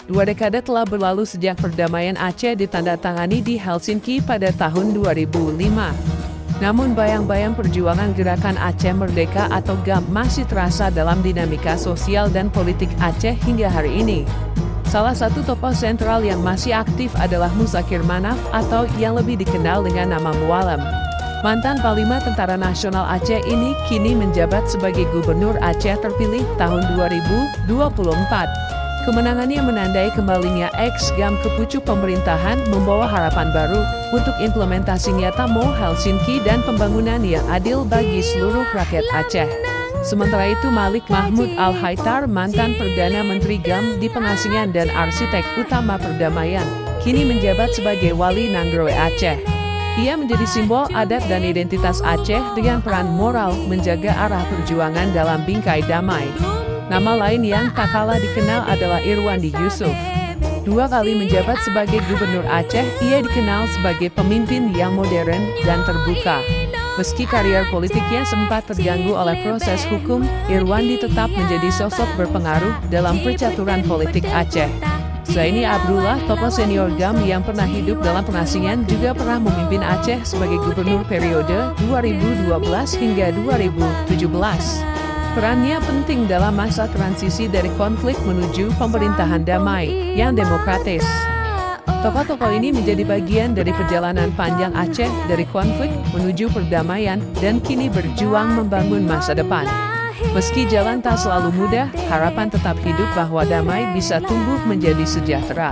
Dua dekade telah berlalu sejak perdamaian Aceh ditandatangani di Helsinki pada tahun 2005. Namun bayang-bayang perjuangan Gerakan Aceh Merdeka atau GAM masih terasa dalam dinamika sosial dan politik Aceh hingga hari ini. Salah satu tokoh sentral yang masih aktif adalah Muzakir Manaf atau yang lebih dikenal dengan nama Mualim. Mantan Panglima Tentara Nasional Aceh ini kini menjabat sebagai Gubernur Aceh terpilih tahun 2024. Kemenangannya menandai kembalinya ex-GAM ke pucuk pemerintahan, membawa harapan baru untuk implementasi nyata MO Helsinki dan pembangunan yang adil bagi seluruh rakyat Aceh. Sementara itu Malik Mahmud Al-Haitar, mantan Perdana Menteri GAM di pengasingan dan arsitek utama perdamaian, kini menjabat sebagai Wali Nanggroe Aceh. Ia menjadi simbol adat dan identitas Aceh dengan peran moral menjaga arah perjuangan dalam bingkai damai. Nama lain yang tak kalah dikenal adalah Irwandi Yusuf. 2 kali menjabat sebagai Gubernur Aceh, ia dikenal sebagai pemimpin yang modern dan terbuka. Meski karier politiknya sempat terganggu oleh proses hukum, Irwandi tetap menjadi sosok berpengaruh dalam percaturan politik Aceh. Zaini Abdullah, tokoh senior GAM yang pernah hidup dalam pengasingan, juga pernah memimpin Aceh sebagai gubernur periode 2012 hingga 2017. Perannya penting dalam masa transisi dari konflik menuju pemerintahan damai yang demokratis. Tokoh-tokoh ini menjadi bagian dari perjalanan panjang Aceh dari konflik menuju perdamaian dan kini berjuang membangun masa depan. Meski jalan tak selalu mudah, harapan tetap hidup bahwa damai bisa tumbuh menjadi sejahtera.